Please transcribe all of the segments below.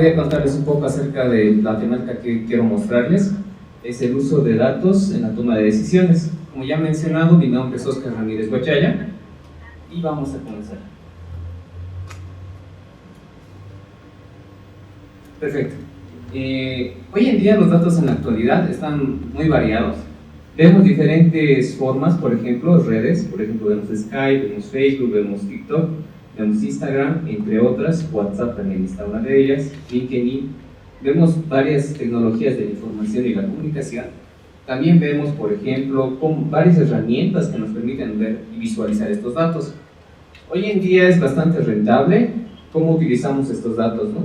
Voy a contarles un poco acerca de la temática que quiero mostrarles. Es el uso de datos en la toma de decisiones. Como ya he mencionado, mi nombre es Oscar Ramírez Guachaya y vamos a comenzar. Perfecto. Hoy en día los datos en la actualidad están muy variados. Vemos diferentes formas, por ejemplo, redes, por ejemplo, vemos Skype, vemos Facebook, vemos TikTok, vemos Instagram, entre otras, WhatsApp también está una de ellas, LinkedIn. Vemos varias tecnologías de la información y la comunicación. También vemos, por ejemplo, varias herramientas que nos permiten ver y visualizar estos datos. Hoy en día es bastante rentable cómo utilizamos estos datos, ¿no?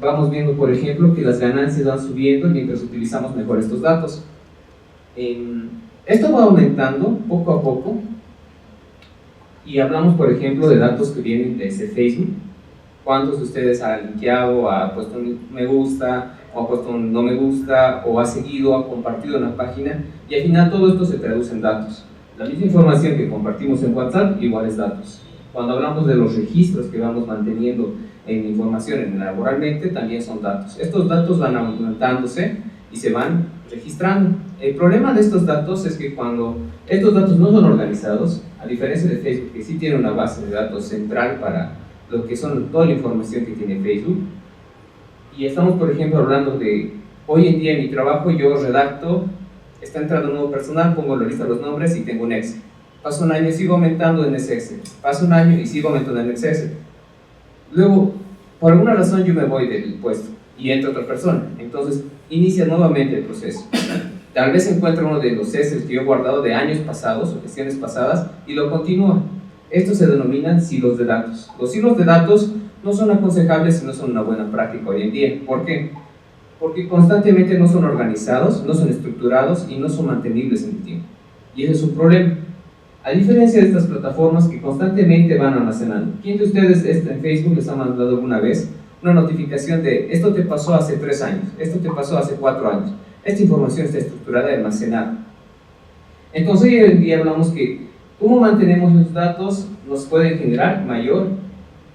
Vamos viendo, por ejemplo, que las ganancias van subiendo mientras utilizamos mejor estos datos. Esto va aumentando poco a poco y hablamos, por ejemplo, de datos que vienen desde Facebook. ¿Cuántos de ustedes han linkeado, ha puesto un me gusta, o ha puesto un no me gusta, o ha seguido, ha compartido una página? Y al final todo esto se traduce en datos. La misma información que compartimos en WhatsApp, igual es datos. Cuando hablamos de los registros que vamos manteniendo en información laboralmente, también son datos. Estos datos van aumentándose y se van registrando. El problema de estos datos es que cuando estos datos no son organizados, a diferencia de Facebook, que sí tiene una base de datos central para lo que son toda la información que tiene Facebook, y estamos, por ejemplo, hablando de hoy en día en mi trabajo, yo redacto, está entrando un nuevo personal, pongo la lista de los nombres y tengo un Excel. Pasa un año y sigo aumentando en ese Excel. Pasa un año y sigo aumentando en ese Excel. Luego, por alguna razón yo me voy del puesto y entra otra persona. Entonces, inicia nuevamente el proceso. Tal vez encuentra uno de los Excel que yo he guardado de años pasados o gestiones pasadas y lo continúa. Estos se denominan silos de datos. Los silos de datos no son aconsejables y no son una buena práctica hoy en día. ¿Por qué? Porque constantemente no son organizados, no son estructurados y no son mantenibles en el tiempo. Y ese es un problema. A diferencia de estas plataformas que constantemente van almacenando. ¿Quién de ustedes en Facebook les ha mandado alguna vez una notificación de esto te pasó hace 3 años, esto te pasó hace 4 años? Esta información está estructurada y almacenada. Entonces hoy en día hablamos que cómo mantenemos los datos nos pueden generar mayor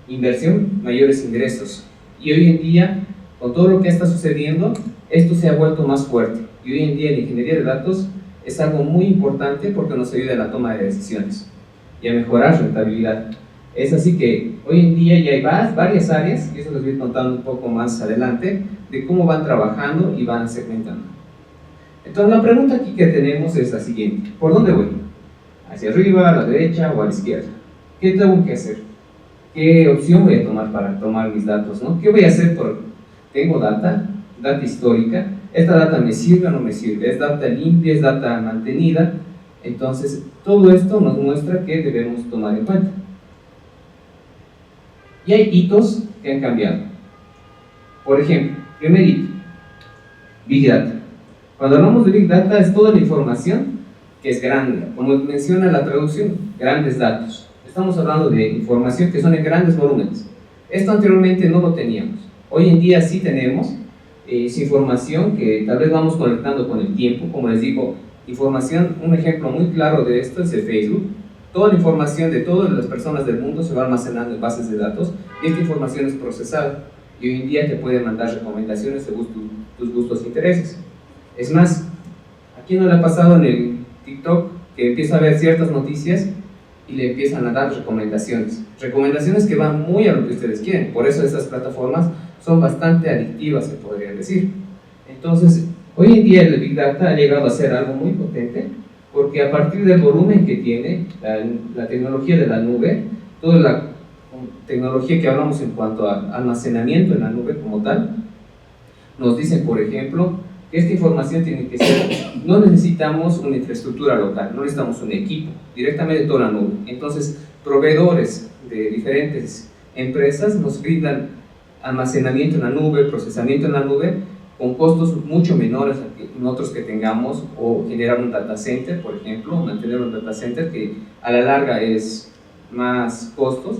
inversión, mayores ingresos. Y hoy en día, con todo lo que está sucediendo, esto se ha vuelto más fuerte. Y hoy en día la ingeniería de datos es algo muy importante porque nos ayuda en la toma de decisiones y a mejorar rentabilidad. Es así que hoy en día ya hay varias áreas, y eso les voy contando un poco más adelante, de cómo van trabajando y van segmentando. Entonces la pregunta aquí que tenemos es la siguiente: ¿por dónde voy? ¿Hacia arriba, a la derecha o a la izquierda? ¿Qué tengo que hacer? ¿Qué opción voy a tomar para tomar mis datos, ¿no? ¿Qué voy a hacer? Tengo data histórica. ¿Esta data me sirve o no me sirve? ¿Es data limpia? ¿Es data mantenida? Entonces, todo esto nos muestra que debemos tomar en cuenta. Y hay hitos que han cambiado. Por ejemplo, primer hito, Big Data. Cuando hablamos de Big Data es toda la información que es grande, como menciona la traducción, grandes datos. Estamos hablando de información que son en grandes volúmenes. Esto anteriormente no lo teníamos. Hoy en día sí tenemos información que tal vez vamos conectando con el tiempo. Como les digo, información, un ejemplo muy claro de esto es el Facebook. Toda la información de todas las personas del mundo se va almacenando en bases de datos y esta información es procesada. Y hoy en día te puede mandar recomendaciones según tus gustos e intereses. Es más, ¿a quién no le ha pasado en el TikTok que empieza a ver ciertas noticias y le empiezan a dar recomendaciones? Recomendaciones que van muy a lo que ustedes quieren. Por eso estas plataformas son bastante adictivas, se podría decir. Entonces, hoy en día el Big Data ha llegado a ser algo muy potente, porque a partir del volumen que tiene la tecnología de la nube, toda la tecnología que hablamos en cuanto a almacenamiento en la nube como tal, nos dicen, por ejemplo, que esta información tiene que ser, no necesitamos una infraestructura local, no necesitamos un equipo, directamente toda la nube. Entonces, proveedores de diferentes empresas nos brindan almacenamiento en la nube, procesamiento en la nube, con costos mucho menores a nosotros que tengamos, o generar un data center, por ejemplo, mantener un data center que a la larga es más costos,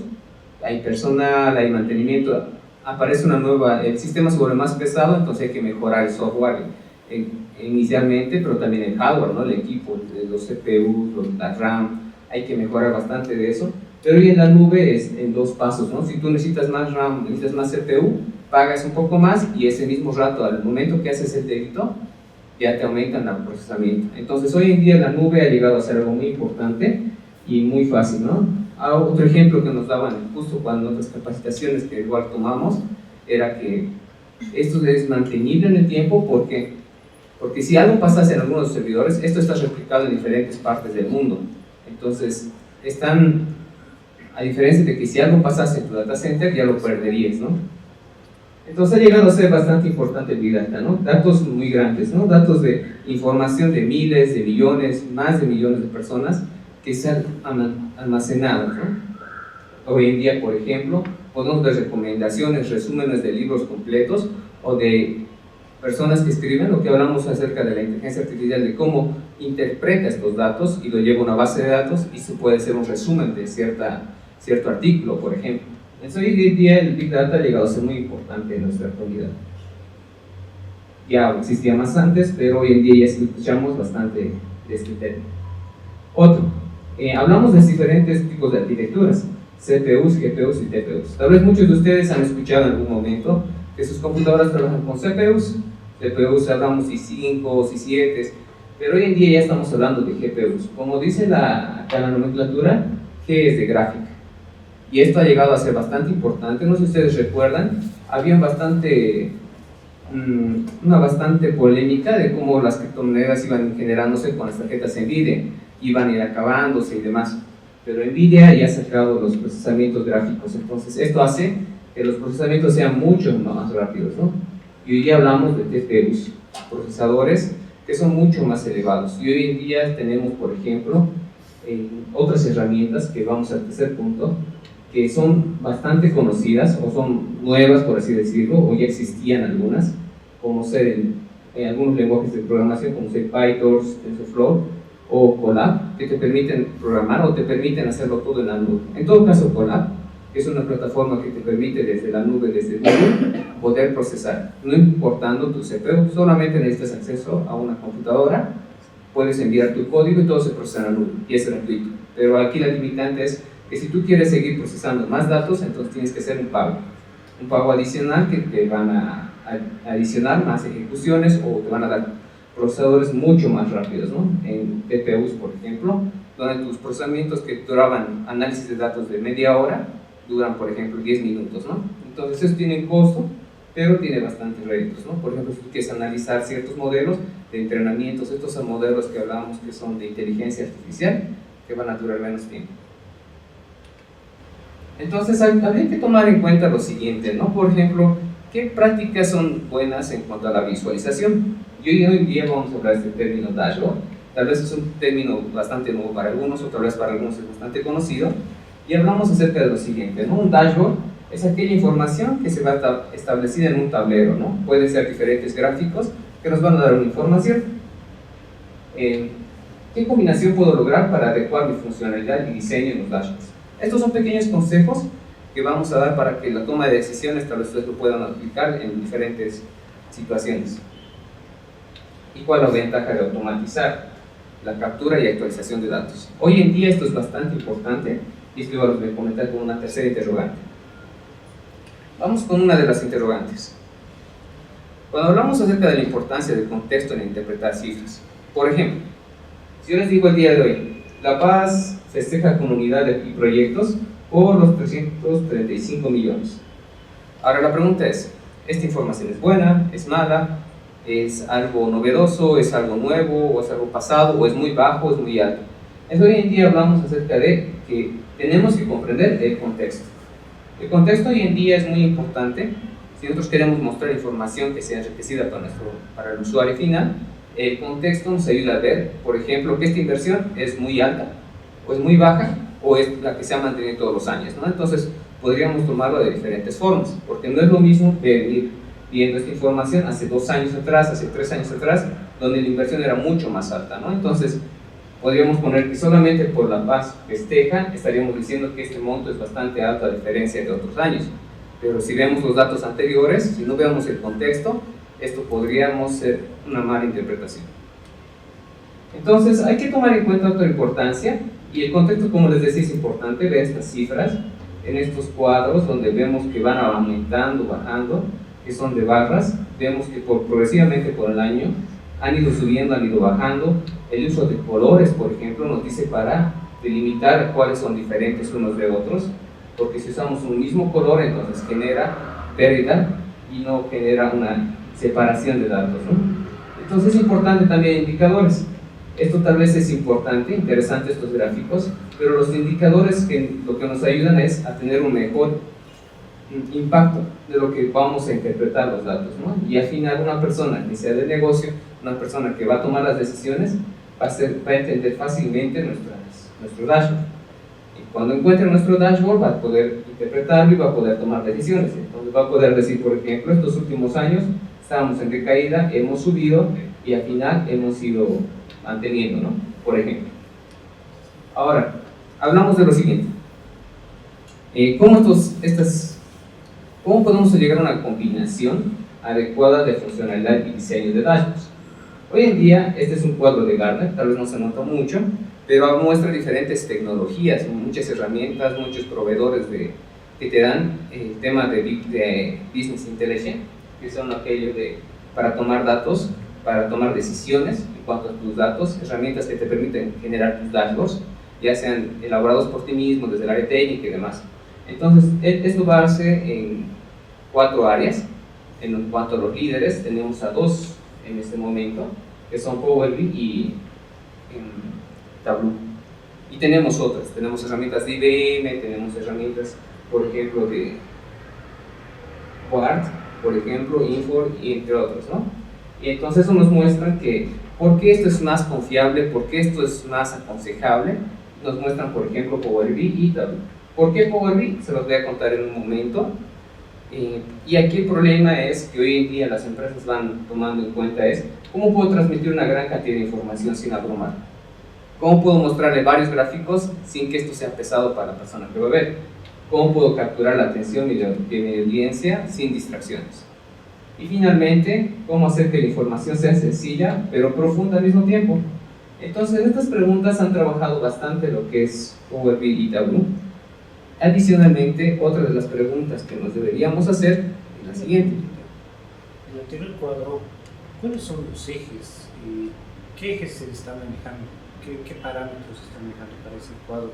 hay personal, hay mantenimiento, aparece una nueva, el sistema se vuelve más pesado, entonces hay que mejorar el software inicialmente, pero también el hardware, ¿no? El equipo, los CPUs, la RAM, hay que mejorar bastante de eso. Pero hoy en la nube es en 2 pasos, ¿no? Si tú necesitas más RAM, necesitas más CPU, pagas un poco más y ese mismo rato, al momento que haces el débito, ya te aumentan el procesamiento. Entonces, hoy en día la nube ha llegado a ser algo muy importante y muy fácil, ¿no? Otro ejemplo que nos daban justo cuando otras capacitaciones que igual tomamos, era que esto es mantenible en el tiempo porque si algo pasase en algunos servidores, esto está replicado en diferentes partes del mundo. Entonces, a diferencia de que si algo pasase en tu data center, ya lo perderías, ¿no? Entonces ha llegado a ser bastante importante el Big Data, ¿no? Datos muy grandes, ¿no? Datos de información de miles, de millones, más de millones de personas que se han almacenado, ¿no? Hoy en día, por ejemplo, podemos ver recomendaciones, resúmenes de libros completos o de personas que escriben, lo que hablamos acerca de la inteligencia artificial, de cómo interpreta estos datos y lo lleva a una base de datos y se puede hacer un resumen de cierto artículo, por ejemplo. Entonces, hoy en día el Big Data ha llegado a ser muy importante en nuestra actualidad. Ya existía más antes, pero hoy en día ya escuchamos bastante de este tema. Otro, hablamos de diferentes tipos de arquitecturas, CPUs, GPUs y TPUs. Tal vez muchos de ustedes han escuchado en algún momento que sus computadoras trabajan con CPUs, hablamos i5, i7, pero hoy en día ya estamos hablando de GPUs. Como dice acá la nomenclatura, G es de gráfica. Y esto ha llegado a ser bastante importante. No sé si ustedes recuerdan, había una bastante polémica de cómo las criptomonedas iban generándose con las tarjetas NVIDIA, iban a ir acabándose y demás. Pero NVIDIA ya ha sacado los procesamientos gráficos, entonces esto hace que los procesamientos sean mucho más rápidos, ¿no? Y hoy día hablamos de TPUs, procesadores que son mucho más elevados. Y hoy en día tenemos, por ejemplo, otras herramientas, que vamos al tercer punto, que son bastante conocidas o son nuevas, por así decirlo, o ya existían algunas, como ser en algunos lenguajes de programación, como ser PyTorch, TensorFlow o Colab, que te permiten programar o te permiten hacerlo todo en la nube. En todo caso, Colab es una plataforma que te permite desde la nube, desde Google, poder procesar, no importando tu CPU, solamente necesitas acceso a una computadora, puedes enviar tu código y todo se procesa en la nube, y es gratuito. Pero aquí la limitante es que si tú quieres seguir procesando más datos, entonces tienes que hacer un pago adicional que te van a adicionar más ejecuciones o te van a dar procesadores mucho más rápidos, ¿no? En TPUs, por ejemplo, donde tus procesamientos que duraban análisis de datos de media hora, duran, por ejemplo, 10 minutos, ¿no? Entonces, eso tiene un costo, pero tiene bastantes réditos, ¿no? Por ejemplo, si tú quieres analizar ciertos modelos de entrenamientos, estos son modelos que hablábamos que son de inteligencia artificial, que van a durar menos tiempo. Entonces, habría que tomar en cuenta lo siguiente, ¿no? Por ejemplo, ¿qué prácticas son buenas en cuanto a la visualización? Hoy en día vamos a hablar de este término dashboard. Tal vez es un término bastante nuevo para algunos, o tal vez para algunos es bastante conocido. Y hablamos acerca de lo siguiente, ¿no? Un dashboard es aquella información que se va a estar establecida en un tablero, ¿no? Pueden ser diferentes gráficos que nos van a dar una información. ¿Qué combinación puedo lograr para adecuar mi funcionalidad y diseño en los dashboards? Estos son pequeños consejos que vamos a dar para que la toma de decisiones tal vez ustedes lo puedan aplicar en diferentes situaciones. ¿Y cuál es la ventaja de automatizar la captura y actualización de datos? Hoy en día esto es bastante importante y esto lo voy a comentar con una tercera interrogante. Vamos con una de las interrogantes. Cuando hablamos acerca de la importancia del contexto en interpretar cifras, por ejemplo, si yo les digo el día de hoy, La Paz festeja comunidad y proyectos por los 335 millones. Ahora la pregunta es, ¿esta información es buena, es mala, es algo novedoso, es algo nuevo, o es algo pasado, o es muy bajo, es muy alto? Entonces hoy en día hablamos acerca de que tenemos que comprender el contexto. El contexto hoy en día es muy importante. Si nosotros queremos mostrar información que sea enriquecida para el usuario final, el contexto nos ayuda a ver, por ejemplo, que esta inversión es muy alta, o es muy baja, o es la que se ha mantenido todos los años, ¿no? Entonces podríamos tomarlo de diferentes formas, porque no es lo mismo venir viendo esta información hace 2 años atrás, hace 3 años atrás, donde la inversión era mucho más alta, ¿no? Entonces podríamos poner que solamente por La Paz festeja, estaríamos diciendo que este monto es bastante alto a diferencia de otros años. Pero si vemos los datos anteriores, si no vemos el contexto, esto podríamos ser una mala interpretación. Entonces hay que tomar en cuenta otra importancia, y el contexto, como les decía, es importante ver estas cifras en estos cuadros donde vemos que van aumentando, bajando. que son de barras. Vemos que progresivamente por el año han ido subiendo, han ido bajando. El uso de colores, por ejemplo, nos dice para delimitar cuáles son diferentes unos de otros, porque si usamos un mismo color, entonces genera pérdida y no genera una separación de datos, ¿no? Entonces es importante también indicadores. Esto tal vez es importante, interesante estos gráficos, pero los indicadores lo que nos ayudan es a tener un mejor impacto de lo que vamos a interpretar los datos, ¿no? Y al final una persona que sea de negocio, una persona que va a tomar las decisiones, va a entender fácilmente nuestro dashboard. Y cuando encuentre nuestro dashboard va a poder interpretarlo y va a poder tomar decisiones. Entonces va a poder decir, por ejemplo, estos últimos años estábamos en recaída, hemos subido y al final hemos ido manteniendo, ¿no? Por ejemplo. Ahora, hablamos de lo siguiente. ¿Cómo podemos llegar a una combinación adecuada de funcionalidad y diseño de dashboards? Hoy en día, este es un cuadro de Gartner, tal vez no se nota mucho, pero muestra diferentes tecnologías, muchas herramientas, muchos proveedores que te dan el tema de Business Intelligence, que son aquellos para tomar datos, para tomar decisiones en cuanto a tus datos, herramientas que te permiten generar tus dashboards, ya sean elaborados por ti mismo, desde el área técnica y demás. Entonces, esto va a ser en 4 áreas. En cuanto a los líderes, tenemos a 2 en este momento, que son Power BI y Tableau. Y tenemos otras, tenemos herramientas de IBM, tenemos herramientas, por ejemplo, de Word, por ejemplo, Infor, y entre otros, ¿no? Y entonces eso nos muestra que por qué esto es más confiable, por qué esto es más aconsejable. Nos muestran, por ejemplo, Power BI y Tableau. ¿Por qué Power BI? Se los voy a contar en un momento. Y aquí el problema es que hoy en día las empresas van tomando en cuenta es cómo puedo transmitir una gran cantidad de información sin abrumar. Cómo puedo mostrarle varios gráficos sin que esto sea pesado para la persona que va a ver. Cómo puedo capturar la atención de mi audiencia sin distracciones. Y finalmente, cómo hacer que la información sea sencilla pero profunda al mismo tiempo. Entonces, estas preguntas han trabajado bastante lo que es Power BI y Tableau. Adicionalmente, otra de las preguntas que nos deberíamos hacer es la siguiente. En el anterior cuadro, ¿cuáles son los ejes y qué ejes se están manejando? ¿Qué parámetros se están manejando para ese cuadro?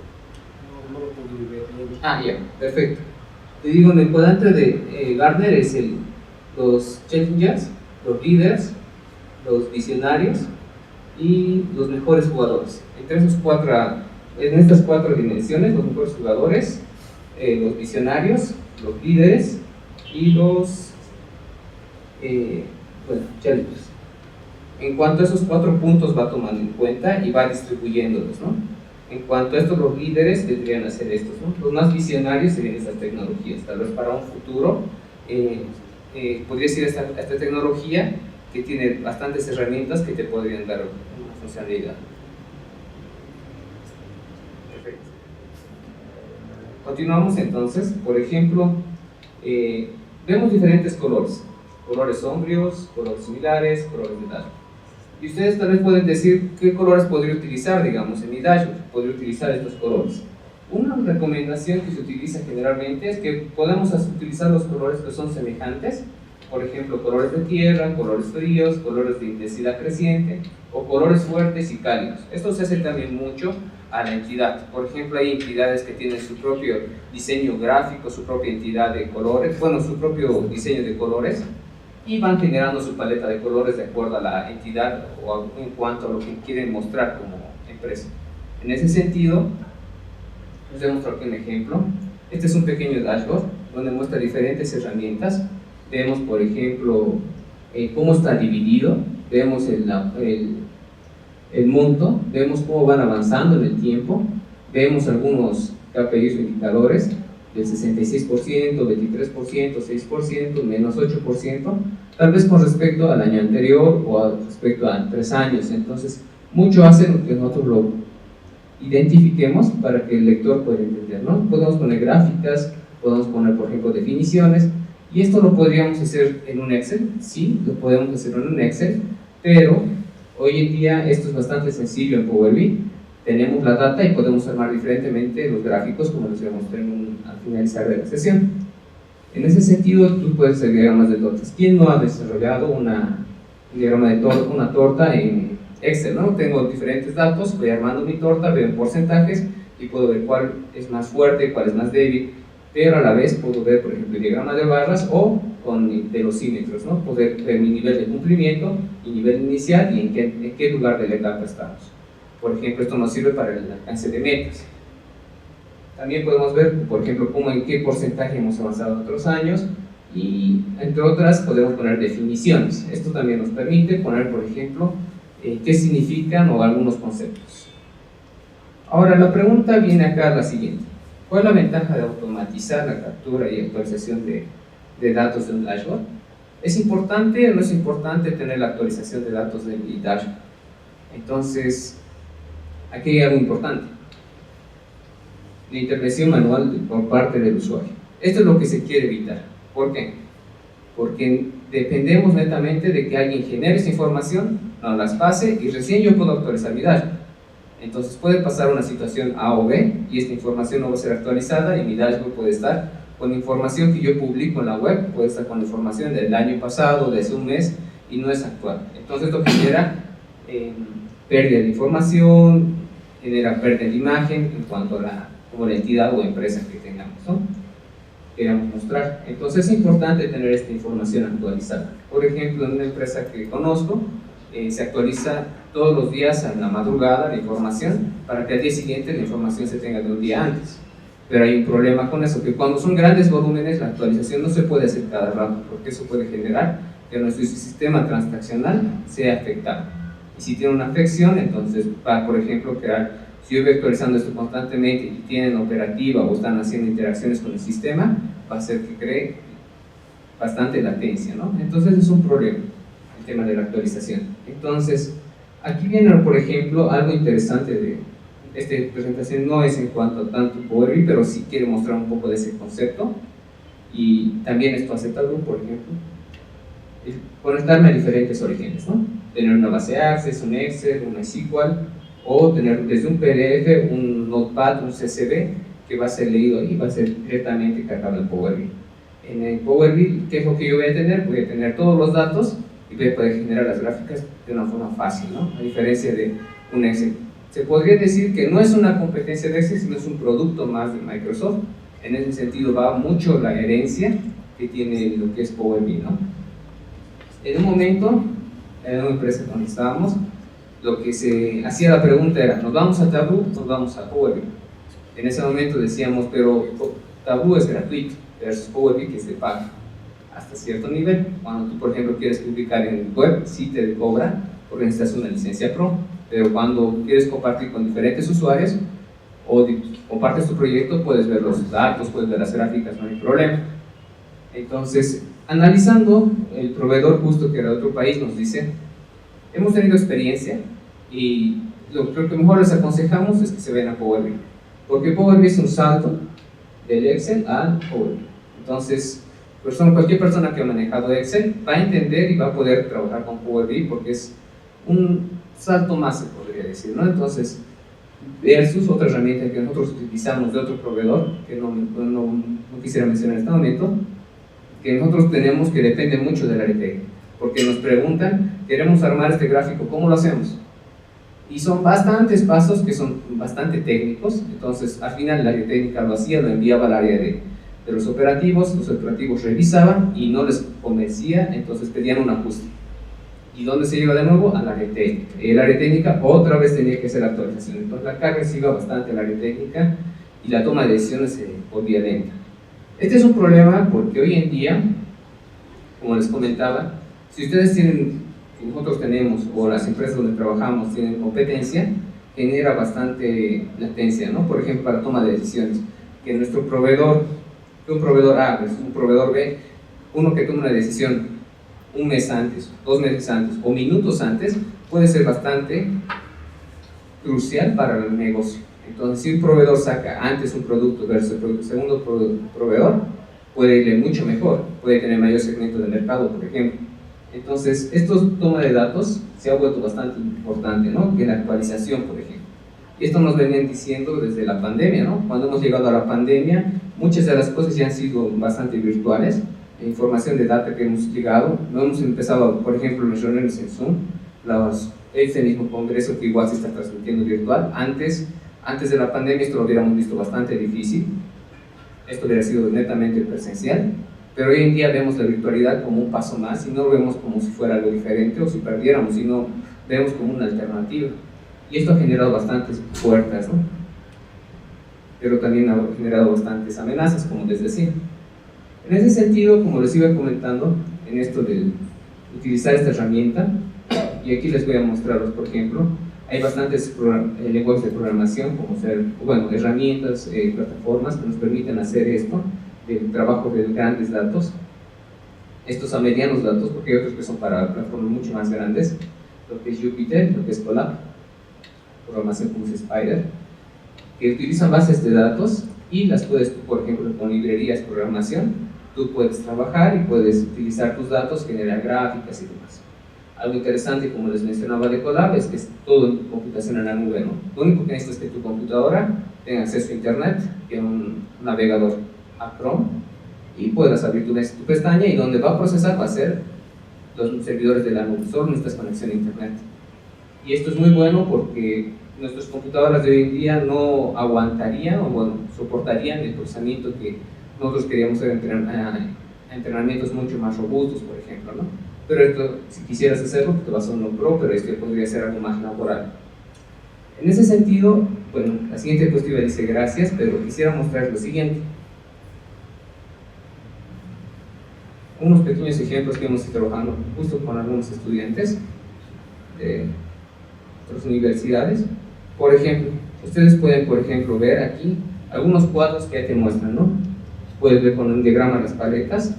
No lo pude ver bien. Ya, perfecto. Te digo, en el cuadrante de Gartner es los challengers, los líderes, los visionarios y los mejores jugadores. En estas 4 dimensiones, los mejores jugadores, los visionarios, los líderes y los challengers. En cuanto a esos 4 puntos va tomando en cuenta y va distribuyéndolos, ¿no? En cuanto a esto, los líderes deberían hacer estos, ¿no? Los más visionarios serían estas tecnologías. Tal vez para un futuro podría ser esta tecnología que tiene bastantes herramientas que te podrían dar una funcionalidad. Perfecto. Continuamos entonces. Por ejemplo, vemos diferentes colores. Colores sombríos, colores similares, colores de dashboard. Y ustedes tal vez pueden decir qué colores podría utilizar, digamos, en mi dashboard. Podría utilizar estos colores. Una recomendación que se utiliza generalmente es que podemos utilizar los colores que son semejantes, por ejemplo, colores de tierra, colores fríos, colores de intensidad creciente o colores fuertes y cálidos. Esto se hace también mucho a la entidad. Por ejemplo, hay entidades que tienen su propio diseño gráfico, su propia entidad de colores, bueno, su propio diseño de colores, y van generando su paleta de colores de acuerdo a la entidad o en cuanto a lo que quieren mostrar como empresa. En ese sentido, les voy a mostrar aquí un ejemplo. Este es un pequeño dashboard donde muestra diferentes herramientas. Vemos, por ejemplo, cómo está dividido, vemos el monto, vemos cómo van avanzando en el tiempo, vemos algunos KPIs o indicadores del 66%, 23%, 6%, menos 8%, tal vez con respecto al año anterior o respecto a 3 años. Entonces, mucho hacen que nosotros lo identifiquemos para que el lector pueda entender, ¿no? Podemos poner gráficas, podemos poner, por ejemplo, definiciones, y esto lo podríamos hacer en un Excel. Sí, lo podemos hacer en un Excel, pero hoy en día esto es bastante sencillo en Power BI. Tenemos la data y podemos armar diferentemente los gráficos, como les voy a mostrar al finalizar de la sesión. En ese sentido, tú puedes hacer diagramas de tortas. ¿Quién no ha desarrollado un diagrama de una torta en Excel, ¿no? Tengo diferentes datos, voy armando mi torta, veo en porcentajes y puedo ver cuál es más fuerte, cuál es más débil, pero a la vez puedo ver, por ejemplo, el diagrama de barras o con velocímetros, ¿no? Poder ver mi nivel de cumplimiento, mi nivel inicial y en qué lugar de la etapa estamos. Por ejemplo, esto nos sirve para el alcance de metas. También podemos ver, por ejemplo, en qué porcentaje hemos avanzado en otros años y, entre otras, podemos poner definiciones. Esto también nos permite poner, por ejemplo, qué significan o algunos conceptos. Ahora, la pregunta viene acá la siguiente. ¿Cuál es la ventaja de automatizar la captura y actualización de datos de un dashboard? ¿Es importante o no es importante tener la actualización de datos de mi dashboard? Entonces, aquí hay algo importante. La intervención manual por parte del usuario. Esto es lo que se quiere evitar. ¿Por qué? Porque dependemos netamente de que alguien genere esa información, nos las pase y recién yo puedo actualizar mi dashboard. Entonces puede pasar una situación A o B y esta información no va a ser actualizada y mi dashboard puede estar con información que yo publico en la web, puede estar con información del año pasado, de hace un mes y no es actual. Entonces esto genera pérdida de información, genera pérdida de imagen en cuanto a la entidad o empresa que tengamos, ¿no? Queramos mostrar. Entonces es importante tener esta información actualizada. Por ejemplo, en una empresa que conozco, se actualiza todos los días a la madrugada la información para que al día siguiente la información se tenga de un día antes. Pero hay un problema con eso, que cuando son grandes volúmenes la actualización no se puede hacer cada rato, porque eso puede generar que nuestro sistema transaccional sea afectado. Y si tiene una afección, entonces va, por ejemplo, crear. Si yo voy actualizando esto constantemente y tienen operativa o están haciendo interacciones con el sistema, va a hacer que cree bastante latencia, ¿no? Entonces es un problema el tema de la actualización. Entonces, aquí viene, por ejemplo, algo interesante de esta presentación, no es en cuanto a tanto Power BI, pero sí quiere mostrar un poco de ese concepto. Y también esto hace Tableau, por ejemplo, conectarme a diferentes orígenes, ¿no? Tener una base Access, un Excel, un MySQL, o tener desde un PDF, un Notepad, un CSV, que va a ser leído ahí, va a ser directamente cargado en Power BI. En el Power BI, ¿qué es lo que yo voy a tener? Voy a tener todos los datos y voy a poder generar las gráficas de una forma fácil, ¿no? A diferencia de un Excel. Se podría decir que no es una competencia de Excel, sino es un producto más de Microsoft. En ese sentido va mucho la herencia que tiene lo que es Power BI, ¿no? En un momento, en una empresa donde estábamos, lo que se hacía la pregunta era, ¿nos vamos a Tableau o nos vamos a Power BI? En ese momento decíamos, pero Tableau es gratuito versus Power BI que es de pago hasta cierto nivel. Cuando tú, por ejemplo, quieres publicar en web, sí te cobra porque necesitas una licencia Pro, pero cuando quieres compartir con diferentes usuarios o compartes tu proyecto, puedes ver los datos, puedes ver las gráficas, no hay problema. Entonces, analizando, el proveedor justo que era de otro país nos dice, hemos tenido experiencia y lo que mejor les aconsejamos es que se vayan a Power BI, porque Power BI es un salto del Excel al Power BI. Entonces, cualquier persona que ha manejado Excel va a entender y va a poder trabajar con Power BI porque es un salto más, se podría decir, ¿no? Entonces, versus otra herramienta que nosotros utilizamos de otro proveedor, que no quisiera mencionar en este momento, que nosotros tenemos que depende mucho del área técnica, porque nos preguntan, queremos armar este gráfico, ¿cómo lo hacemos? Y son bastantes pasos que son bastante técnicos. Entonces al final la área técnica lo hacía, lo enviaba al área de los operativos revisaban y no les convencía, entonces pedían un ajuste. ¿Y dónde se lleva de nuevo? Al área técnica. Y el área técnica otra vez tenía que hacer la actualización. Entonces la carga se iba bastante al área técnica y la toma de decisiones se volvía lenta. Este es un problema porque hoy en día, como les comentaba, si ustedes tienen, si nosotros tenemos, o las empresas donde trabajamos tienen competencia, genera bastante latencia, ¿no? Por ejemplo, para toma de decisiones, que nuestro proveedor, que un proveedor A, pues un proveedor B, uno que toma una decisión un mes antes, 2 meses antes o minutos antes, puede ser bastante crucial para el negocio. Entonces, si un proveedor saca antes un producto versus el segundo proveedor, puede irle mucho mejor, puede tener mayor segmento de mercado, por ejemplo. Entonces, esto toma de datos se ha vuelto bastante importante, ¿no? Que la actualización, por ejemplo. Y esto nos venían diciendo desde la pandemia, ¿no? Cuando hemos llegado a la pandemia, muchas de las cosas ya han sido bastante virtuales. La información de data que hemos llegado, no hemos empezado, por ejemplo, las reuniones en Zoom, este mismo congreso que igual se está transmitiendo virtual. Antes de la pandemia esto lo hubiéramos visto bastante difícil, esto hubiera sido netamente presencial, pero hoy en día vemos la virtualidad como un paso más y no lo vemos como si fuera algo diferente o si perdiéramos, sino vemos como una alternativa. Y esto ha generado bastantes puertas, ¿no? Pero también ha generado bastantes amenazas, como les decía. En ese sentido, como les iba comentando, en esto de utilizar esta herramienta, y aquí les voy a mostrarlos, por ejemplo, hay bastantes lenguajes de programación, como herramientas, plataformas que nos permiten hacer esto, el trabajo de grandes datos, estos a medianos datos, porque hay otros que son para plataformas mucho más grandes, lo que es Jupyter, lo que es Colab, programación como es Spider, que utilizan bases de datos y las puedes, por ejemplo, con librerías de programación, tú puedes trabajar y puedes utilizar tus datos, generar gráficas y demás. Algo interesante, como les mencionaba de Colab, es que es todo en computación en la nube, ¿no? Lo único que necesitas es que tu computadora tenga acceso a internet, que un navegador a Chrome, y puedas abrir tu pestaña, y donde va a procesar va a ser los servidores de la nube, solo necesitas conexión a internet. Y esto es muy bueno porque nuestras computadoras de hoy en día no aguantarían o soportarían el procesamiento que nosotros queríamos hacer entrenamientos mucho más robustos, por ejemplo, ¿no? Pero esto, si quisieras hacerlo, te vas a uno pro, pero esto podría ser algo más laboral. En ese sentido, bueno, la siguiente diapositiva dice gracias, pero quisiera mostrar lo siguiente. Unos pequeños ejemplos que hemos estado trabajando justo con algunos estudiantes de otras universidades. Por ejemplo, ustedes pueden, por ejemplo, ver aquí algunos cuadros que ya te muestran, ¿no? Puedes ver con un diagrama las paletas,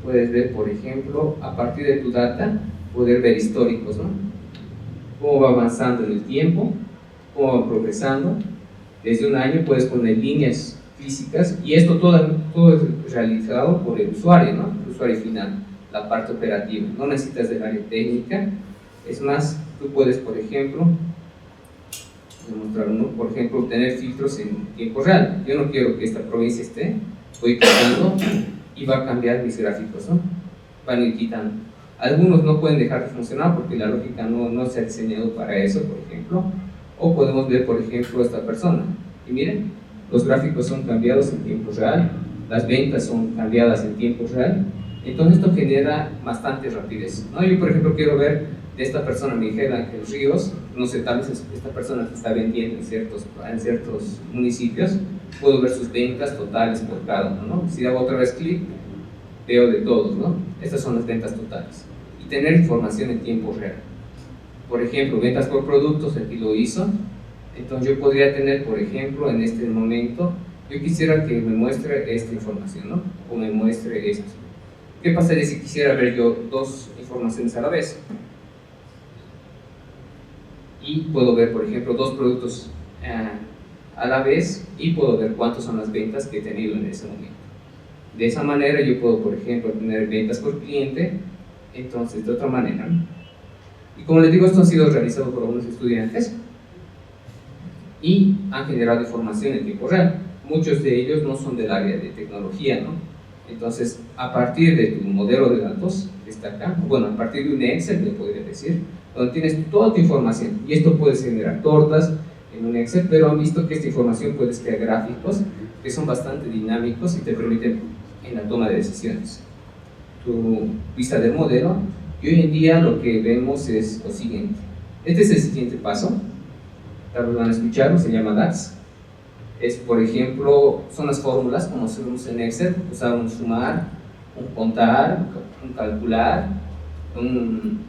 puedes ver, por ejemplo, a partir de tu data, poder ver históricos, ¿no? Cómo va avanzando en el tiempo, cómo va progresando. Desde un año puedes poner líneas físicas, y esto todo es realizado por el usuario, ¿no? El usuario final, la parte operativa. No necesitas del área técnica. Es más, tú puedes, por ejemplo, demostrar uno, por ejemplo, obtener filtros en tiempo real. Yo no quiero que esta provincia esté, voy quitando y va a cambiar mis gráficos, ¿no? Van a ir quitando. Algunos no pueden dejar de funcionar porque la lógica no se ha diseñado para eso, por ejemplo. O podemos ver, por ejemplo, esta persona. Y miren, los gráficos son cambiados en tiempo real, las ventas son cambiadas en tiempo real. Entonces esto genera bastante rapidez, ¿no? Yo, por ejemplo, quiero ver de esta persona, Miguel Ángel Ríos, no sé, tal vez esta persona que está vendiendo en ciertos municipios, puedo ver sus ventas totales por cada uno, ¿no? Si hago otra vez clic, veo de todos, ¿no? Estas son las ventas totales. Y tener información en tiempo real. Por ejemplo, ventas por productos, aquí lo hizo. Entonces yo podría tener, por ejemplo, en este momento, yo quisiera que me muestre esta información, ¿no? O me muestre esto. ¿Qué pasaría si quisiera ver yo dos informaciones a la vez? Y puedo ver, por ejemplo, dos productos a la vez, y puedo ver cuántas son las ventas que he tenido en ese momento. De esa manera yo puedo, por ejemplo, tener ventas por cliente, entonces de otra manera, ¿no? Y como les digo, esto ha sido realizado por algunos estudiantes y han generado información en tiempo real. Muchos de ellos no son del área de tecnología, ¿no? Entonces, a partir de tu modelo de datos, que está acá, bueno, a partir de un Excel, te podría decir, donde tienes toda tu información, y esto puedes generar tortas en un Excel, pero han visto que esta información puedes crear gráficos que son bastante dinámicos y te permiten en la toma de decisiones. Tu vista del modelo, y hoy en día lo que vemos es lo siguiente. Este es el siguiente paso, tal vez van a escucharlo, se llama DAX. Es, por ejemplo, son las fórmulas como se usa en Excel, usar un sumar, un contar, un calcular, un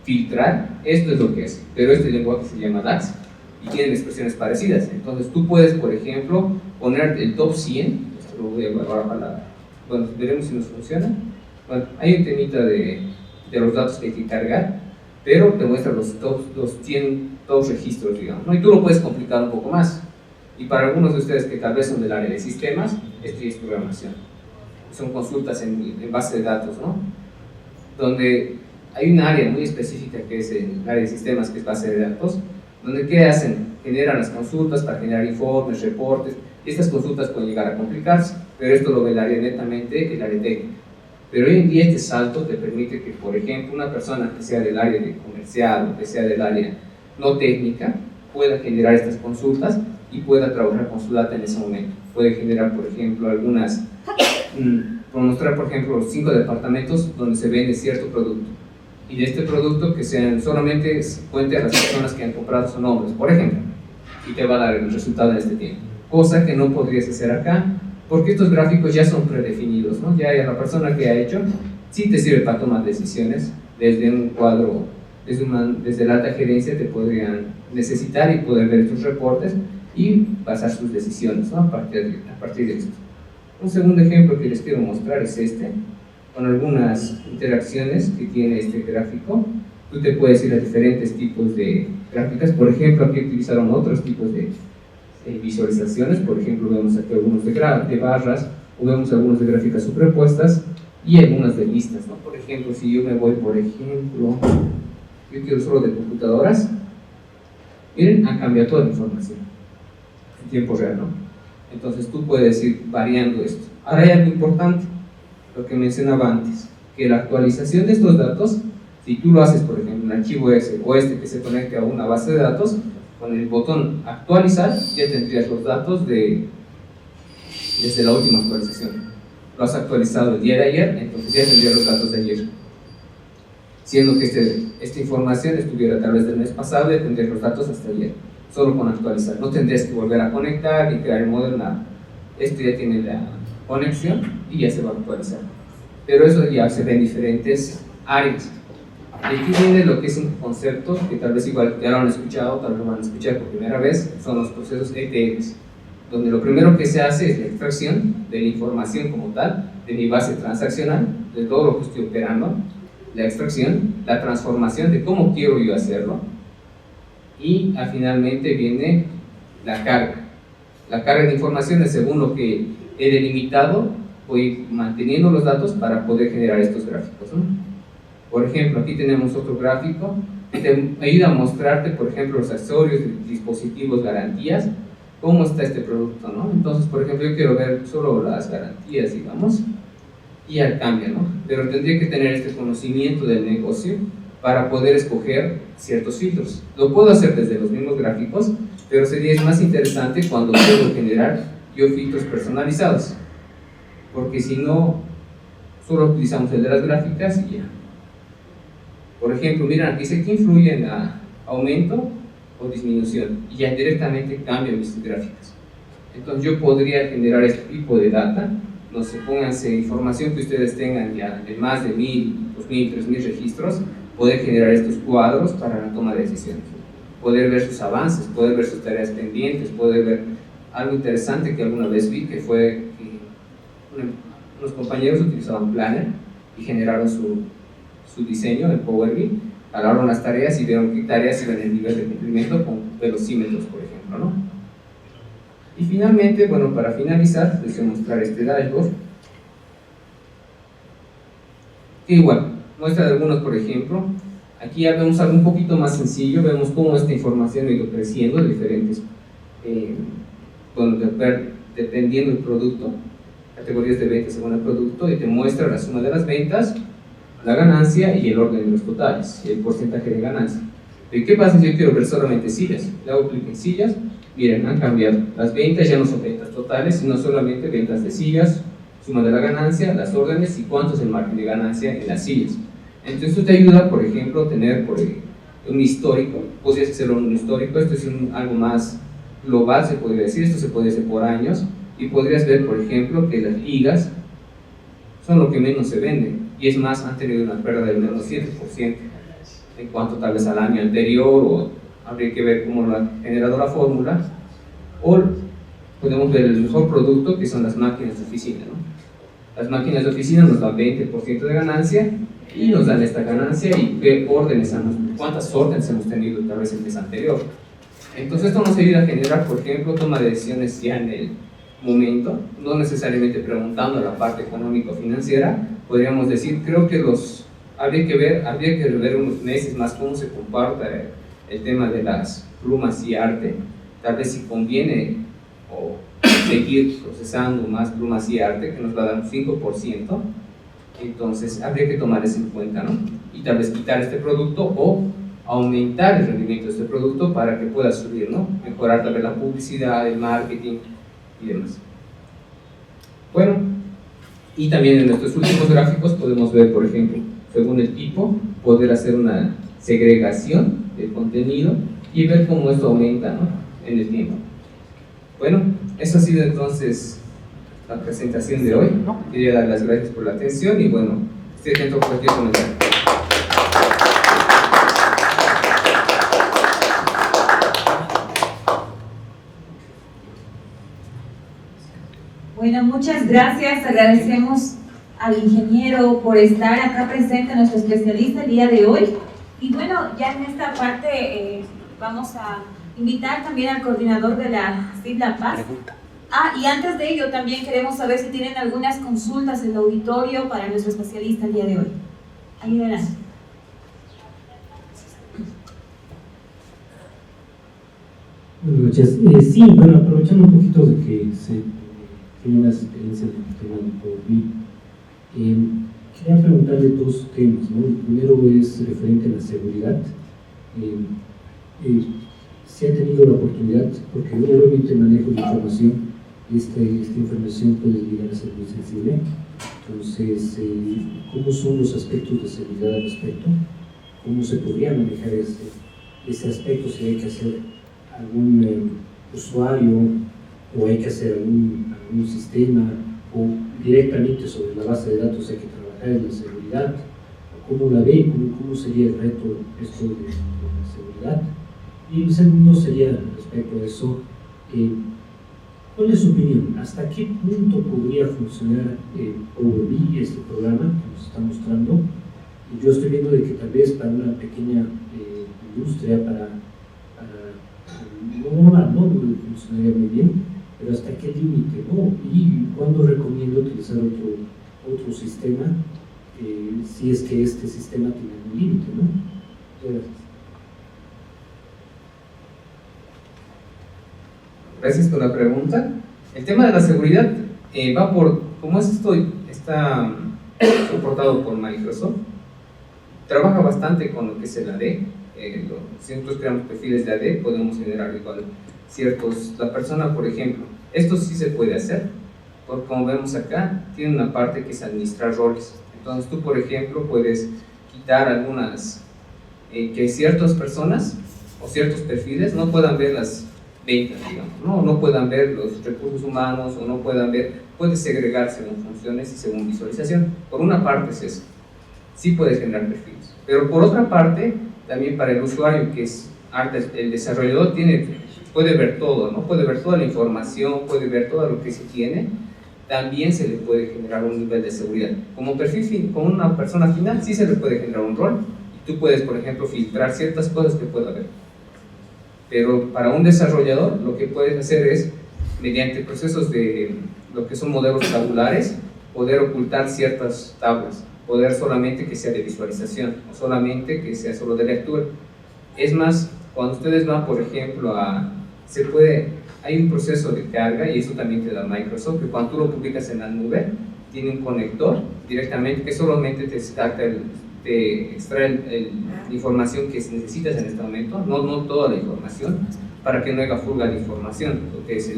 filtrar. Esto es lo que es, pero este lenguaje se llama DAX y tienen expresiones parecidas. Entonces tú puedes, por ejemplo, poner el top 100, esto lo voy a guardar para bueno, veremos si nos funciona. Bueno, hay un temita de los datos que hay que cargar, pero te muestra los 100 top registros, digamos, ¿no? Y tú lo puedes complicar un poco más. Y para algunos de ustedes que tal vez son del área de sistemas, esto es programación. Son consultas en base de datos, ¿no? Donde hay un área muy específica que es el área de sistemas, que es base de datos, donde ¿qué hacen? Generan las consultas para generar informes, reportes, y estas consultas pueden llegar a complicarse. pero esto lo ve el área netamente el área técnica. Pero hoy en día este salto te permite que, por ejemplo, una persona que sea del área de comercial o que sea del área no técnica pueda generar estas consultas y pueda trabajar con su data en ese momento. Puede generar, por ejemplo, mostrar, por ejemplo, los 5 departamentos donde se vende cierto producto. Y de este producto que sean solamente cuente a las personas que han comprado sus nombres, por ejemplo, y te va a dar el resultado en este tiempo. Cosa que no podrías hacer acá, porque estos gráficos ya son predefinidos, ¿no? Ya la persona que ha hecho, sí te sirve para tomar decisiones, desde un cuadro, desde la alta gerencia te podrían necesitar y poder ver tus reportes y basar sus decisiones, ¿no? a partir de esto. Un segundo ejemplo que les quiero mostrar es este, con algunas interacciones que tiene este gráfico. Tú te puedes ir a diferentes tipos de gráficas, por ejemplo, aquí utilizaron otros tipos de visualizaciones, por ejemplo, vemos aquí algunos de barras, o vemos algunos de gráficas superpuestas, y algunas de listas, ¿no? Por ejemplo, si yo me voy, por ejemplo, yo quiero solo de computadoras, miren, han cambiado toda la información en tiempo real, ¿no? Entonces tú puedes ir variando esto. Ahora hay algo importante, lo que mencionaba antes, que la actualización de estos datos, si tú lo haces, por ejemplo, en archivo S o este que se conecte a una base de datos, con el botón actualizar ya tendrías los datos desde la última actualización. Lo has actualizado el día de ayer, entonces ya tendrías los datos de ayer. Siendo que esta información estuviera tal vez del mes pasado, ya tendrías los datos hasta ayer, solo con actualizar. No tendrías que volver a conectar ni crear el modelo, nada. Esto ya tiene la conexión y ya se va a actualizar. Pero eso ya se ve en diferentes áreas. Y aquí viene lo que es un concepto que tal vez igual ya lo han escuchado, tal vez lo van a escuchar por primera vez, son los procesos ETLs, donde lo primero que se hace es la extracción de la información como tal, de mi base transaccional, de todo lo que estoy operando, la extracción, la transformación de cómo quiero yo hacerlo, y finalmente viene la carga. La carga de informaciones según lo que he delimitado, voy manteniendo los datos para poder generar estos gráficos, ¿no? Por ejemplo, aquí tenemos otro gráfico que te ayuda a mostrarte, por ejemplo, los accesorios, dispositivos, garantías, cómo está este producto, ¿no? Entonces, por ejemplo, yo quiero ver solo las garantías, digamos, y ya cambia, ¿no? Pero tendría que tener este conocimiento del negocio para poder escoger ciertos filtros. Lo puedo hacer desde los mismos gráficos, pero sería más interesante cuando puedo generar yo filtros personalizados, porque si no, solo utilizamos el de las gráficas y ya. Por ejemplo, miren, aquí dice que influye en aumento o disminución y ya directamente cambio mis gráficas. Entonces yo podría generar este tipo de data, no sé, pónganse información que ustedes tengan ya de más de 1000, 2000, 3000 registros, poder generar estos cuadros para la toma de decisiones, poder ver sus avances, poder ver sus tareas pendientes, poder ver algo interesante que alguna vez vi, que fue que unos compañeros utilizaban Planner y generaron su diseño en Power BI, jalaron las tareas y vieron qué tareas iban en el nivel de cumplimiento con velocímetros, por ejemplo, ¿no? Y finalmente, bueno, para finalizar, les voy a mostrar este dashboard, que igual, muestra de algunos, por ejemplo, aquí ya vemos algo un poquito más sencillo, vemos cómo esta información ha ido creciendo de diferentes, bueno, dependiendo del producto, categorías de ventas según el producto, y te muestra la suma de las ventas, la ganancia y el orden de los totales, el porcentaje de ganancia. ¿Y qué pasa si yo quiero ver solamente sillas? Le hago clic en sillas, miren, han cambiado. Las ventas ya no son ventas totales, sino solamente ventas de sillas, suma de la ganancia, las órdenes y cuánto es el margen de ganancia en las sillas. Entonces esto te ayuda, por ejemplo, a tener un histórico, podrías hacerlo un histórico, esto es algo más global, se podría decir, esto se puede hacer por años, y podrías ver, por ejemplo, que las ligas son lo que menos se venden, y es más, han tenido una pérdida del menos 7% en cuanto tal vez al año anterior, o habría que ver cómo lo ha generado la fórmula, o podemos ver el mejor producto, que son las máquinas de oficina, ¿no? Las máquinas de oficina nos dan 20% de ganancia, y nos dan esta ganancia, y qué órdenes cuántas órdenes hemos tenido tal vez el mes anterior. Entonces esto nos ayuda a generar, por ejemplo, toma de decisiones ya en el momento, no necesariamente preguntando a la parte económico-financiera. Podríamos decir, creo que habría que ver unos meses más cómo se comporta el tema de las plumas y arte, tal vez si conviene o seguir procesando más plumas y arte, que nos va a dar un 5%, entonces habría que tomar eso en cuenta, ¿no? Y tal vez quitar este producto o aumentar el rendimiento de este producto para que pueda subir, ¿no? Mejorar tal vez la publicidad, el marketing y demás. Bueno, y también en nuestros últimos gráficos podemos ver, por ejemplo, según el tipo, poder hacer una segregación del contenido y ver cómo esto aumenta, ¿no?, en el tiempo. Bueno, eso ha sido entonces la presentación de hoy. Quería dar las gracias por la atención y bueno, estoy atento a cualquier comentario. Bueno, muchas gracias. Agradecemos al ingeniero por estar acá presente, nuestro especialista el día de hoy. Y bueno, ya en esta parte vamos a invitar también al coordinador de la CID La Paz. Y antes de ello también queremos saber si tienen algunas consultas en el auditorio para nuestro especialista el día de hoy. Ahí adelante. Bueno, gracias. Sí, bueno, aprovechando un poquito de que se tiene unas experiencias en el tema de Power BI, quería preguntarle dos temas, ¿no? El primero es referente a la seguridad. ¿Se ha tenido la oportunidad, porque obviamente el manejo de información, esta información puede llegar a ser muy sensible, entonces, ¿cómo son los aspectos de seguridad al respecto? ¿Cómo se podría manejar ese aspecto? Si hay que hacer algún usuario o hay que hacer algún sistema o directamente sobre la base de datos hay que trabajar en la seguridad. ¿Cómo la ve? ¿Cómo sería el reto esto de la seguridad? Y el segundo sería respecto a eso, ¿cuál es su opinión? ¿Hasta qué punto podría funcionar Power BI, este programa que nos está mostrando? Y yo estoy viendo de que tal vez para una pequeña industria, para no normal, ¿no? Funcionaría muy bien, pero ¿hasta qué límite, no? Y ¿cuándo recomiendo utilizar otro sistema, si es que este sistema tiene un límite, ¿no? Gracias. Gracias por la pregunta. El tema de la seguridad va por, como esto está soportado por Microsoft, trabaja bastante con lo que es el AD. Si nosotros creamos perfiles de AD, podemos generar igual la persona, por ejemplo, esto sí se puede hacer, porque como vemos acá, tiene una parte que es administrar roles. Entonces tú, por ejemplo, puedes quitar algunas, que ciertas personas o ciertos perfiles no puedan ver las ventas, digamos, no puedan ver los recursos humanos o no puedan ver, puede segregar según funciones y según visualización. Por una parte es eso, sí puedes generar perfiles, pero por otra parte, también para el usuario que es el desarrollador puede ver todo, ¿no? Puede ver toda la información, puede ver todo lo que se tiene, también se le puede generar un nivel de seguridad. Como perfil, como una persona final, sí se le puede generar un rol, y tú puedes, por ejemplo, filtrar ciertas cosas que pueda haber. Pero para un desarrollador lo que puedes hacer es, mediante procesos de lo que son modelos tabulares, poder ocultar ciertas tablas, poder solamente que sea de visualización o solamente que sea solo de lectura. Es más, cuando ustedes van, por ejemplo, hay un proceso de carga, y eso también te da Microsoft, que cuando tú lo publicas en la nube, tiene un conector directamente que solamente te extrae la información que necesitas en este momento, no toda la información, para que no haya fuga de información, lo que es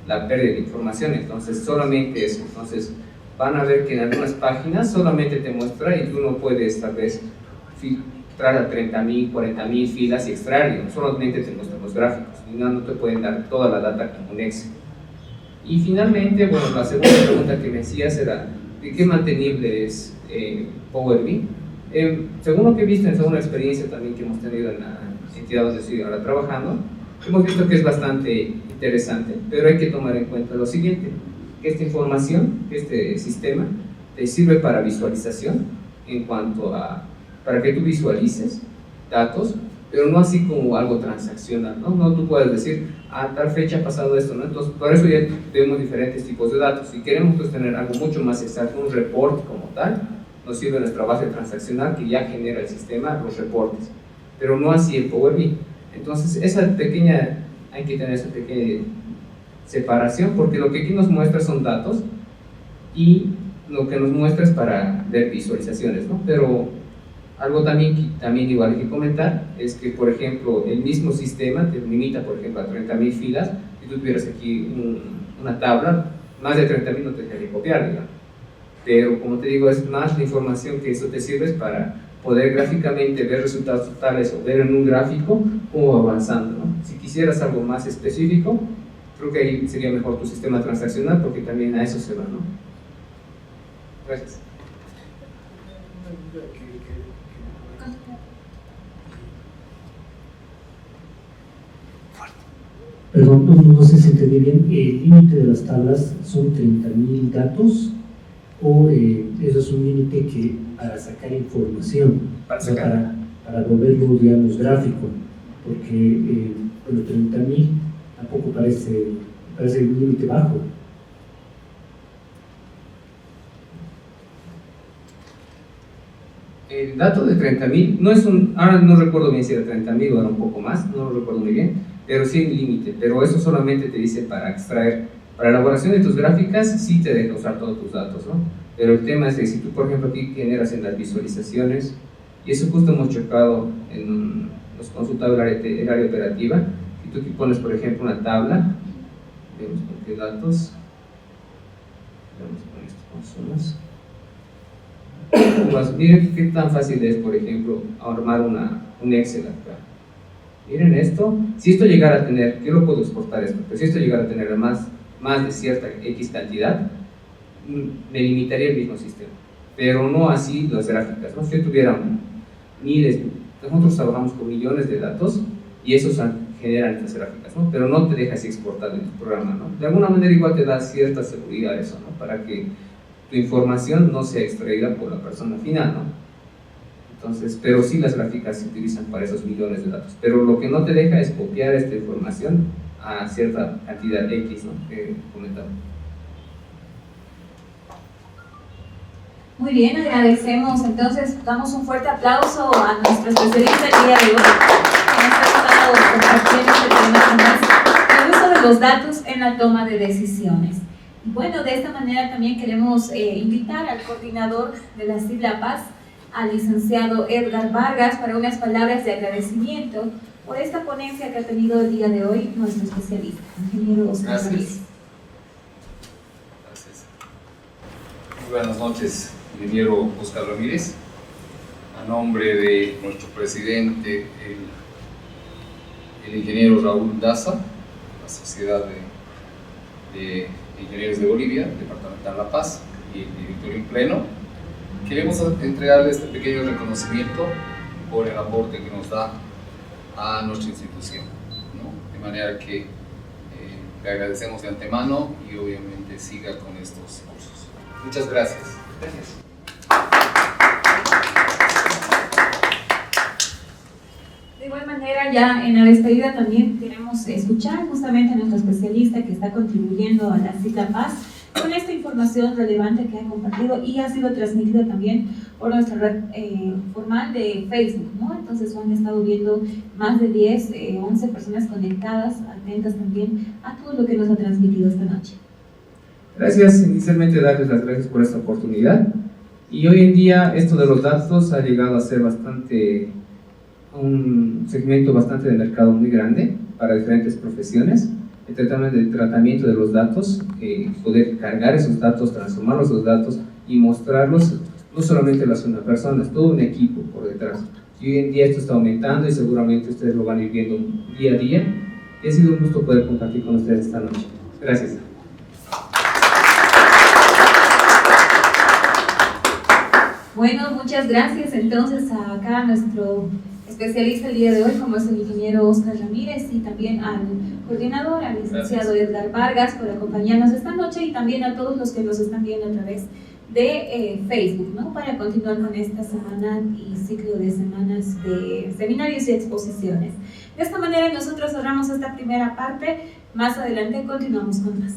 la pérdida de información. Entonces solamente eso. Entonces van a ver que en algunas páginas solamente te muestra y tú no puedes tal vez filtrar a 30.000, 40.000 filas y extraerlo, solamente te muestran los gráficos y no te pueden dar toda la data como un Excel. Y finalmente, bueno, la segunda pregunta que me hacías era ¿de qué mantenible es Power BI? Según lo que he visto en según la experiencia también que hemos tenido en la entidad donde estoy ahora trabajando, hemos visto que es bastante interesante, pero hay que tomar en cuenta lo siguiente, que esta información, que este sistema, te sirve para visualización, en cuanto a, para que tú visualices datos, pero no así como algo transaccional, ¿no? No tú puedes decir, a tal fecha ha pasado esto, ¿no? Entonces, por eso ya tenemos diferentes tipos de datos. Si queremos pues, tener algo mucho más exacto, un report como tal, nos sirve nuestra base transaccional que ya genera el sistema, los reportes, pero no así el Power BI. Entonces, hay que tener esa pequeña separación, porque lo que aquí nos muestra son datos y lo que nos muestra es para ver visualizaciones, ¿no? Pero algo también igual hay que comentar es que, por ejemplo, el mismo sistema te limita, por ejemplo, a 30.000 filas. Si tú tuvieras aquí una tabla, más de 30.000 no te dejaría copiar, digamos. Pero como te digo, es más la información que eso te sirve para poder gráficamente ver resultados totales o ver en un gráfico cómo va avanzando, ¿no? Si quisieras algo más específico, creo que ahí sería mejor tu sistema transaccional, porque también a eso se va, ¿no? Gracias. Perdón, no sé si entendí bien, ¿el límite de las tablas son 30.000 datos o eso es un límite que para sacar información, para volverlo, digamos, gráfico? Porque, bueno, 30.000 tampoco parece un límite bajo. El dato de 30.000 no es ahora no recuerdo bien si era 30.000 o era un poco más, no lo recuerdo muy bien, pero sí hay un límite, pero eso solamente te dice para extraer. Para la elaboración de tus gráficas sí te deja usar todos tus datos, ¿no? Pero el tema es que si tú, por ejemplo, aquí generas en las visualizaciones, y eso justo hemos chocado en los consultados del área operativa, si tú aquí pones, por ejemplo, una tabla, vemos con qué datos, vamos con estas consolas. Miren qué tan fácil es, por ejemplo, armar un Excel acá. Miren esto, si esto llegara a tener, yo lo puedo exportar esto, pero si esto llegara a tener más de cierta X cantidad, me limitaría el mismo sistema, pero no así las gráficas, ¿no? Si yo tuviera miles, nosotros trabajamos con millones de datos y esos generan estas gráficas, ¿no? Pero no te deja así exportar en tu programa, ¿no? De alguna manera igual te da cierta seguridad eso, ¿no? Para que tu información no sea extraída por la persona final, ¿no? Entonces, pero sí las gráficas se utilizan para esos millones de datos, pero lo que no te deja es copiar esta información a cierta cantidad X, ¿no? Que comentaba. Muy bien, agradecemos. Entonces, damos un fuerte aplauso a nuestro especialista el día de hoy, que nos ha estado compartiendo este tema con nosotros, el uso de los datos en la toma de decisiones. Y bueno, de esta manera también queremos invitar al coordinador de la CID La Paz, al licenciado Edgar Vargas, para unas palabras de agradecimiento por esta ponencia que ha tenido el día de hoy nuestro especialista, ingeniero Oscar Ramírez. Gracias. Muy buenas noches, ingeniero Oscar Ramírez. A nombre de nuestro presidente, el ingeniero Raúl Daza, la Sociedad de Ingenieros de Bolivia, Departamental La Paz, y el directorio en pleno, queremos entregarle este pequeño reconocimiento por el aporte que nos da a nuestra institución, ¿no? De manera que le agradecemos de antemano y obviamente siga con estos cursos. Muchas gracias. Gracias. De igual manera, ya en la despedida también queremos escuchar justamente a nuestro especialista que está contribuyendo a la CID La Paz con esta información relevante que ha compartido y ha sido transmitida también por nuestra red formal de Facebook, ¿no? Entonces han estado viendo más de 10, 11 personas conectadas, atentas también a todo lo que nos ha transmitido esta noche. Gracias, inicialmente darles las gracias por esta oportunidad. Y hoy en día esto de los datos ha llegado a ser un segmento bastante de mercado muy grande para diferentes profesiones. El tratamiento de los datos, poder cargar esos datos, transformar esos datos y mostrarlos, no solamente las una persona, es todo un equipo por detrás. Y hoy en día esto está aumentando y seguramente ustedes lo van a ir viendo día a día. Y ha sido un gusto poder compartir con ustedes esta noche. Gracias. Bueno, muchas gracias entonces acá a nuestro especialista el día de hoy, como es el ingeniero Oscar Ramírez, y también al coordinador, al licenciado Edgar Vargas, por acompañarnos esta noche, y también a todos los que nos están viendo a través de Facebook, ¿no? Para continuar con esta semana y ciclo de semanas de seminarios y exposiciones. De esta manera nosotros cerramos esta primera parte, más adelante continuamos con más.